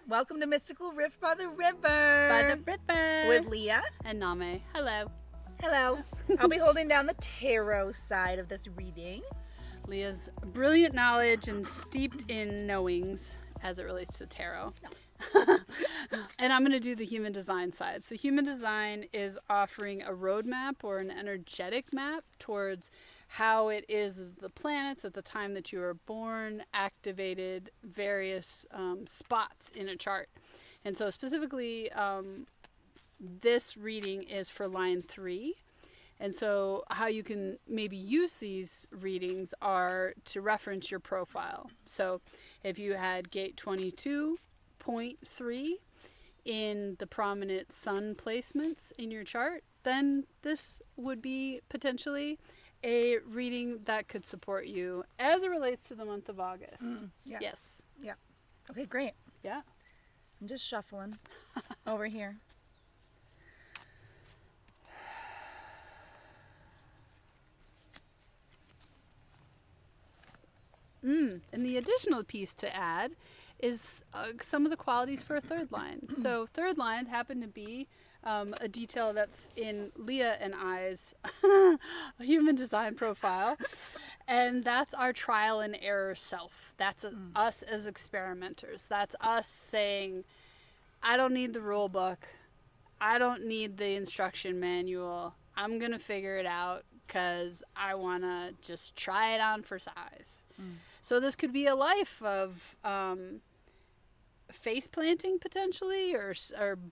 Welcome to Mystical Riff by the River. By the River. With Leah. And Nameh. Hello. Hello. I'll be holding down the tarot side of this reading. Leah's brilliant knowledge and steeped in knowings as it relates to tarot. No. And I'm going to do the human design side. So human design is offering a roadmap or an energetic map towards how it is that the planets at the time that you were born activated various spots in a chart. And so specifically, this reading is for line 3. And so how you can maybe use these readings are to reference your profile. So if you had gate 22.3 in the prominent sun placements in your chart, then this would be potentially a reading that could support you as it relates to the month of August. Yes. Yeah. Okay, great. Yeah. I'm just shuffling over here. And the additional piece to add is some of the qualities for a third line. So third line happened to be a detail that's in Leah and I's human design profile. And that's our trial and error self. That's us as experimenters. That's us saying, I don't need the rule book. I don't need the instruction manual. I'm going to figure it out because I want to just try it on for size. So this could be a life of face planting potentially, or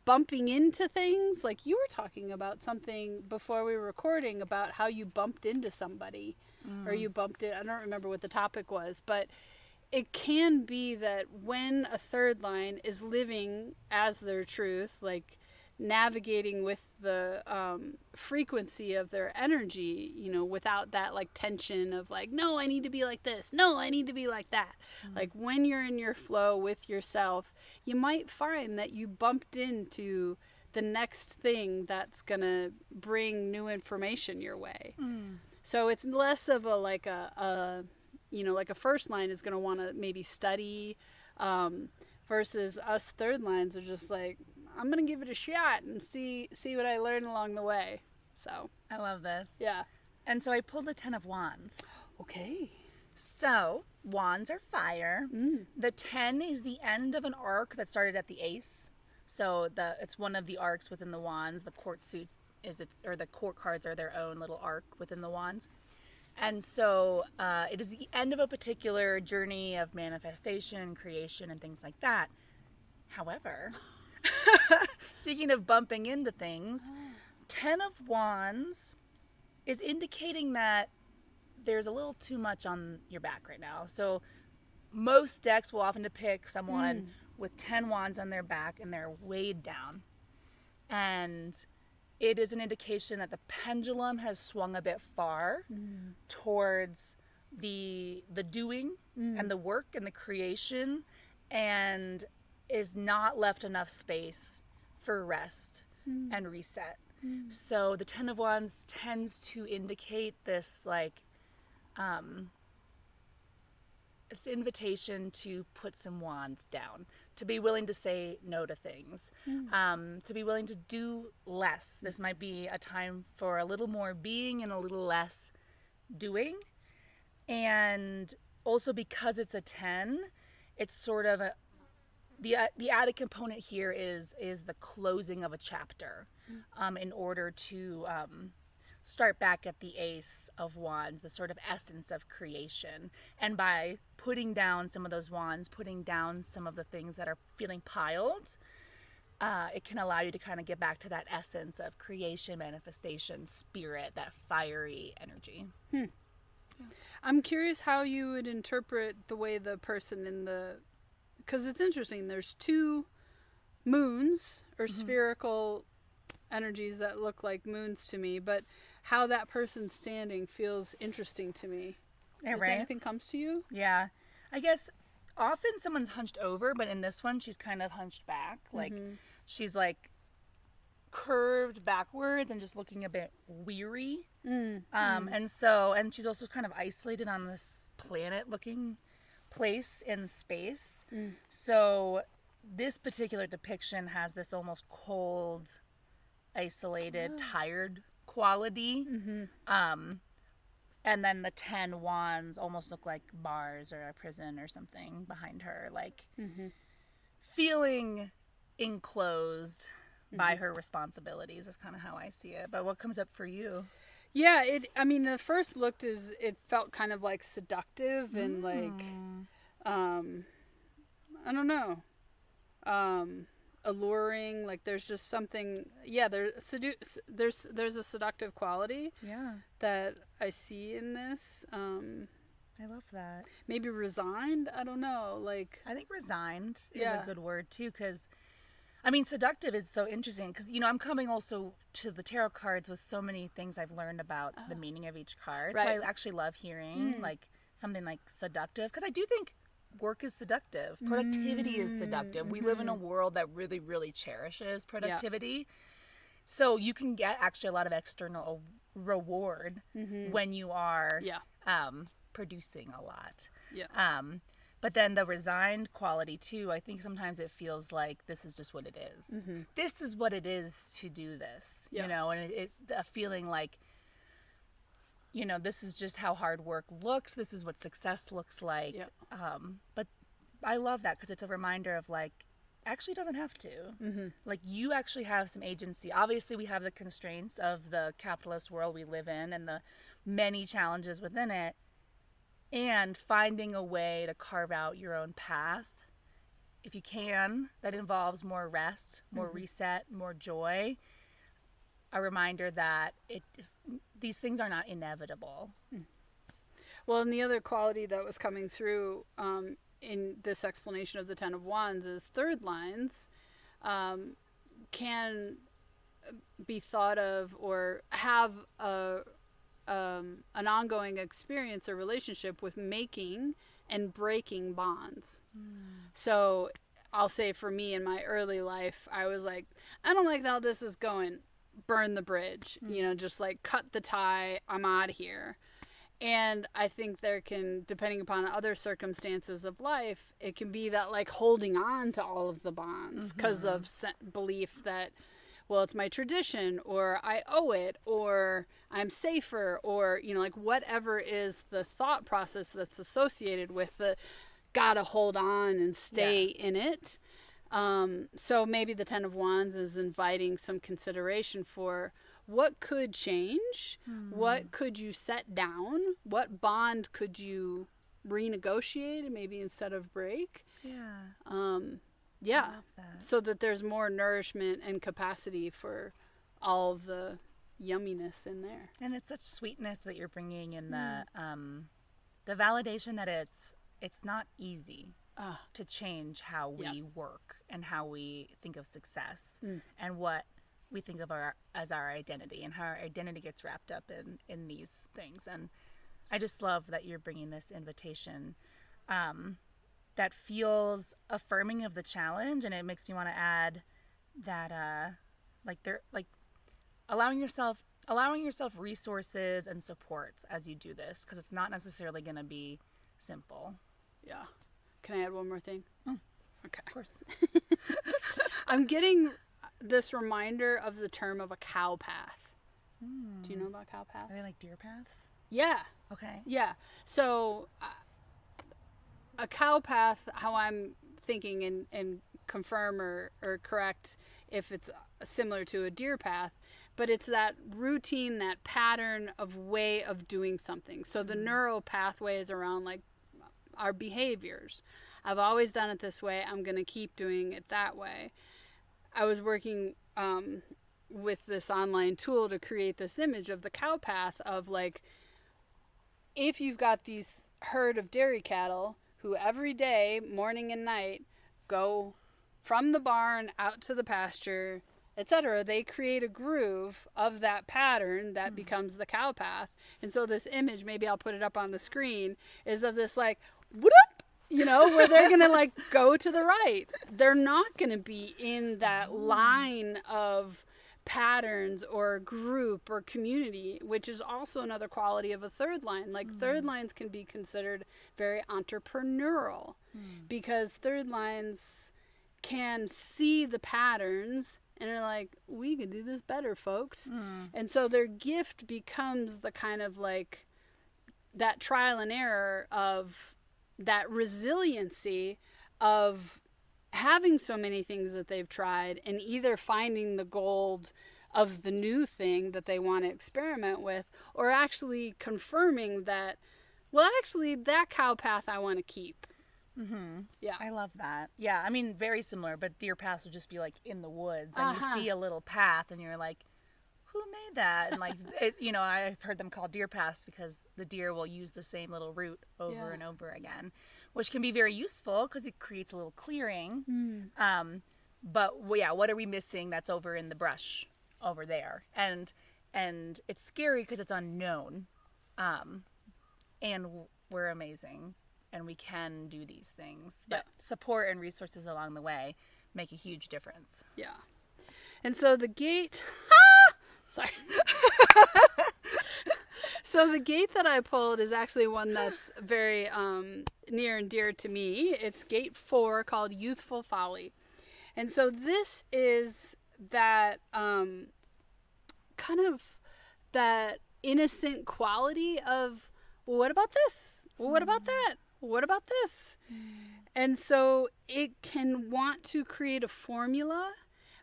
bumping into things. Like you were talking about something before we were recording about how you bumped into somebody, or you bumped it. I don't remember what the topic was, but it can be that when a third line is living as their truth, like navigating with the frequency of their energy, you know, without that like tension of like, no, I need to be like this, no, I need to be like that. Like when you're in your flow with yourself, you might find that you bumped into the next thing that's gonna bring new information your way. So it's less of a like a you know, like a first line is gonna want to maybe study, versus us third lines are just like, I'm going to give it a shot and see what I learn along the way. So I love this. Yeah. And so I pulled the 10 of Wands. Okay. So wands are fire. The 10 is the end of an arc that started at the ace. So it's one of the arcs within the wands. The court suit or the court cards are their own little arc within the wands. And so it is the end of a particular journey of manifestation, creation, and things like that. However, speaking of bumping into things, 10 of Wands is indicating that there's a little too much on your back right now. So most decks will often depict someone with 10 wands on their back and they're weighed down. And it is an indication that the pendulum has swung a bit far towards the doing and the work and the creation, and is not left enough space for rest and reset. So the 10 of Wands tends to indicate this like it's invitation to put some wands down, to be willing to say no to things, to be willing to do less. This might be a time for a little more being and a little less doing. And also because it's a 10, it's sort of the added component here is the closing of a chapter, in order to start back at the ace of wands, the sort of essence of creation. And by putting down some of those wands, putting down some of the things that are feeling piled, it can allow you to kind of get back to that essence of creation, manifestation, spirit, that fiery energy. I'm curious how you would interpret the way the person in the, because it's interesting, there's 2 moons or spherical energies that look like moons to me, but how that person's standing feels interesting to me. Yeah, Does anything comes to you? Yeah. I guess often someone's hunched over, but in this one she's kind of hunched back. Like she's like curved backwards and just looking a bit weary. And she's also kind of isolated on this planet looking place in space. So this particular depiction has this almost cold, isolated, tired quality. And then the 10 wands almost look like bars or a prison or something behind her, like feeling enclosed by her responsibilities is kind of how I see it. But what comes up for you? Yeah, the first look it felt kind of like seductive and like, I don't know, alluring. Like there's just something, there's a seductive quality that I see in this. I love that. Maybe resigned, I don't know, like I think resigned is a good word too, because I mean, seductive is so interesting because, I'm coming also to the tarot cards with so many things I've learned about the meaning of each card. Right. So I actually love hearing like something like seductive, because I do think work is seductive. Productivity is seductive. We live in a world that really, really cherishes productivity. So you can get actually a lot of external reward when you are producing a lot. But then the resigned quality too, I think sometimes it feels like this is just what it is. This is what it is to do this, and a feeling like, this is just how hard work looks. This is what success looks like. But I love that because it's a reminder of like, actually doesn't have to. Like you actually have some agency. Obviously we have the constraints of the capitalist world we live in and the many challenges within it. And finding a way to carve out your own path, if you can, that involves more rest, more reset, more joy. A reminder that these things are not inevitable. Well, and the other quality that was coming through in this explanation of the 10 of Wands is third lines can be thought of or have an ongoing experience or relationship with making and breaking bonds. So I'll say for me in my early life, I was like, I don't like how this is going. Burn the bridge, just like cut the tie. I'm out of here. And I think there can, depending upon other circumstances of life, it can be that like holding on to all of the bonds because of belief that, well, it's my tradition, or I owe it, or I'm safer, or, like whatever is the thought process that's associated with the gotta hold on and stay in it. So maybe the 10 of Wands is inviting some consideration for what could change, what could you set down, what bond could you renegotiate maybe instead of break. So that there's more nourishment and capacity for all of the yumminess in there. And it's such sweetness that you're bringing in the validation that it's not easy to change how we work and how we think of success and what we think of as our identity, and how our identity gets wrapped up in these things. And I just love that you're bringing this invitation that feels affirming of the challenge, and it makes me want to add that allowing yourself resources and supports as you do this, because it's not necessarily going to be simple. Yeah. Can I add one more thing? Okay. Of course. I'm getting this reminder of the term of a cow path. Do you know about cow paths? Are they like deer paths? Yeah. Okay. Yeah. So a cow path, how I'm thinking and confirm or correct if it's similar to a deer path, but it's that routine, that pattern of way of doing something. So the neural pathways around like our behaviors. I've always done it this way. I'm going to keep doing it that way. I was working with this online tool to create this image of the cow path of like, if you've got these herd of dairy cattle who every day, morning and night, go from the barn out to the pasture, etc., they create a groove of that pattern that becomes the cow path. And so this image, maybe I'll put it up on the screen, is of this like, whoop, where they're going to like go to the right. They're not going to be in that line of patterns or group or community, which is also another quality of a third line. Like third lines can be considered very entrepreneurial because third lines can see the patterns and are like, we could do this better, folks. And so their gift becomes the kind of like that trial and error of that resiliency of having so many things that they've tried and either finding the gold of the new thing that they want to experiment with, or actually confirming that, well, actually that cow path I want to keep. Yeah, I love that. Yeah, I mean, very similar, but deer paths would just be like in the woods, and you see a little path, and you're like, who made that? And like, I've heard them called deer paths because the deer will use the same little route over and over again, which can be very useful because it creates a little clearing. But yeah, what are we missing that's over in the brush over there? And it's scary because it's unknown, and we're amazing. And we can do these things. But support and resources along the way make a huge difference. Yeah. And so the gate... Sorry. So the gate that I pulled is actually one that's very near and dear to me. It's gate 4, called Youthful Folly. And so this is that kind of that innocent quality of, well, what about this? Well, what about that? What about this? And so it can want to create a formula,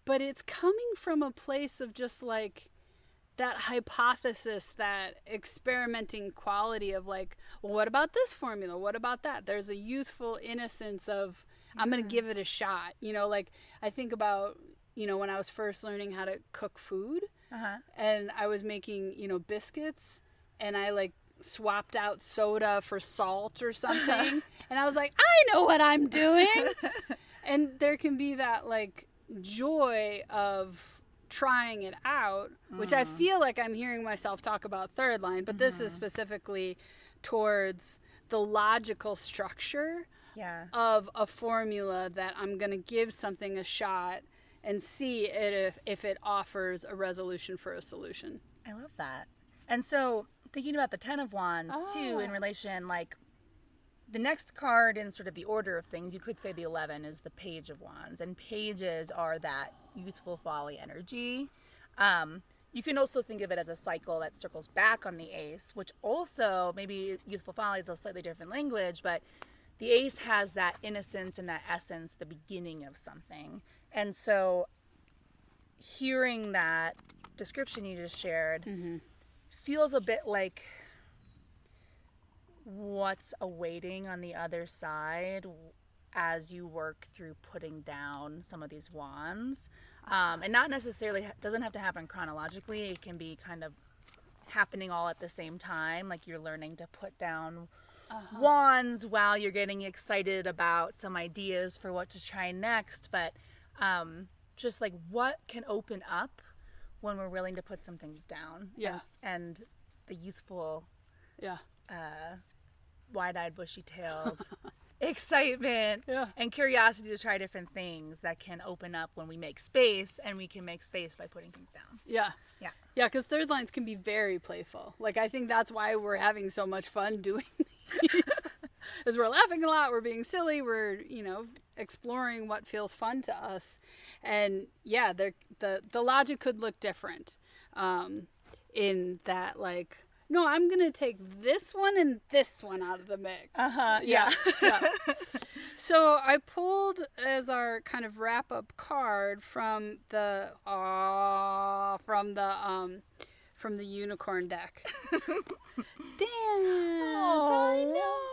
but it's coming from a place of just like that hypothesis, that experimenting quality of like, well, what about this formula? What about that? There's a youthful innocence of, I'm going to give it a shot. Like I think about, when I was first learning how to cook food and I was making, biscuits, and I like swapped out soda for salt or something. And I was like, I know what I'm doing. And there can be that like joy of trying it out, which I feel like I'm hearing myself talk about third line, but this is specifically towards the logical structure of a formula that I'm going to give something a shot and see if it offers a resolution for a solution. I love that. And so thinking about the 10 of Wands too, in relation, like the next card in sort of the order of things, you could say the 11 is the Page of Wands, and pages are that youthful folly energy. You can also think of it as a cycle that circles back on the Ace, which also, maybe youthful folly is a slightly different language, but the Ace has that innocence and that essence, the beginning of something. And so hearing that description you just shared feels a bit like what's awaiting on the other side as you work through putting down some of these wands. And not necessarily, doesn't have to happen chronologically. It can be kind of happening all at the same time. Like you're learning to put down wands while you're getting excited about some ideas for what to try next. But just like what can open up when we're willing to put some things down. And the youthful, wide-eyed, bushy-tailed excitement and curiosity to try different things that can open up when we make space, and we can make space by putting things down. Yeah, because third lines can be very playful. Like, I think that's why we're having so much fun doing these. Is we're laughing a lot, we're being silly, we're, exploring what feels fun to us. And yeah, the logic could look different in that, like, no, I'm going to take this one and this one out of the mix. Yeah. So I pulled as our kind of wrap up card from the unicorn deck. Dance. I know.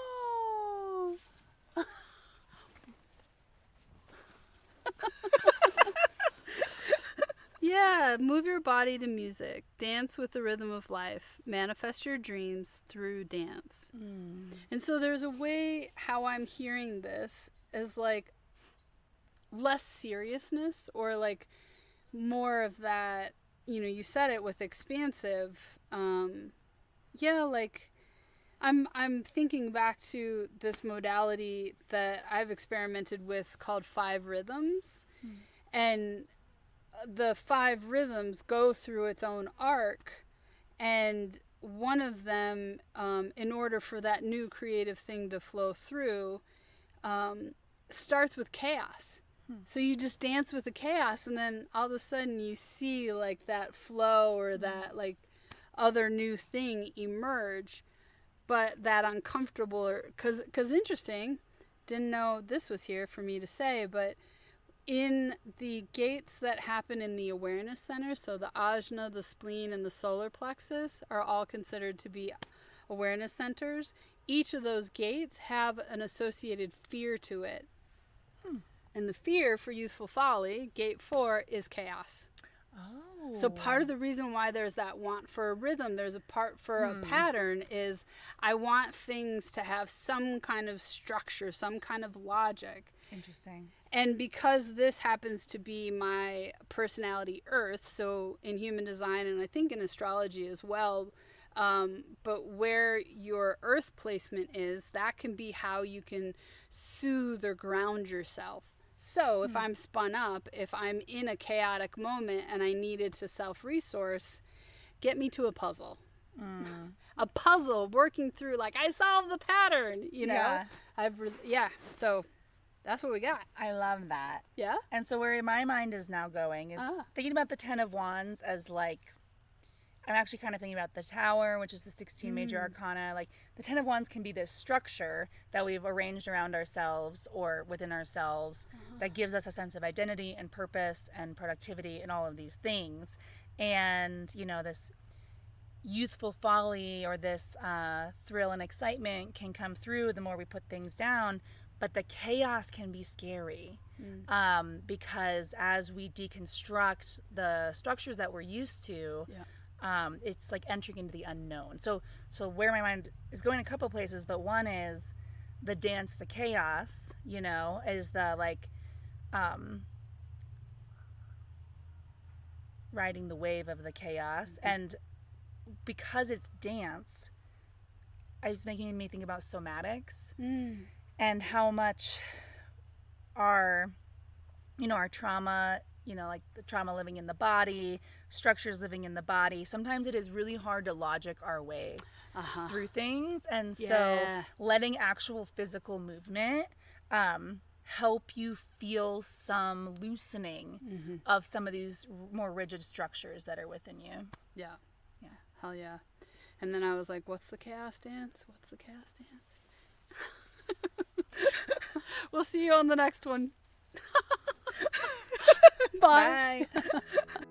Yeah, move your body to music. Dance with the rhythm of life. Manifest your dreams through dance. And so there's a way how I'm hearing this as like less seriousness, or like more of that, you said it with expansive. Like I'm thinking back to this modality that I've experimented with called 5 rhythms. And the 5 rhythms go through its own arc, and one of them, in order for that new creative thing to flow through, starts with chaos. So you just dance with the chaos, and then all of a sudden you see like that flow or that like other new thing emerge. But that uncomfortable, because interesting, didn't know this was here for me to say, but in the gates that happen in the awareness center, so the ajna, the spleen, and the solar plexus are all considered to be awareness centers. Each of those gates have an associated fear to it. And the fear for Youthful Folly, gate 4, is chaos. Oh. So part of the reason why there's that want for a rhythm, there's a part for a pattern, is I want things to have some kind of structure, some kind of logic. Interesting. And because this happens to be my personality Earth, so in human design and I think in astrology as well, but where your Earth placement is, that can be how you can soothe or ground yourself. So if I'm spun up, if I'm in a chaotic moment and I needed to self-resource, get me to a puzzle. A puzzle working through, like, I solved the pattern, you know? Yeah. So that's what we got. I love that. Yeah? And so where my mind is now going is thinking about the Ten of Wands as like, I'm actually kind of thinking about the Tower, which is the 16 major arcana. Like, the Ten of Wands can be this structure that we've arranged around ourselves or within ourselves that gives us a sense of identity and purpose and productivity and all of these things. And, you know, this youthful folly or this thrill and excitement can come through the more we put things down. But the chaos can be scary because as we deconstruct the structures that we're used to, it's like entering into the unknown. So where my mind is going a couple places, but one is the dance, the chaos, you know, is the like riding the wave of the chaos. And because it's dance, it's making me think about somatics and how much our trauma, you know, like the trauma living in the body, structures living in the body. Sometimes it is really hard to logic our way through things. And so letting actual physical movement help you feel some loosening of some of these more rigid structures that are within you. Yeah. Hell yeah. And then I was like, what's the chaos dance? What's the chaos dance? We'll see you on the next one. Bye. Bye.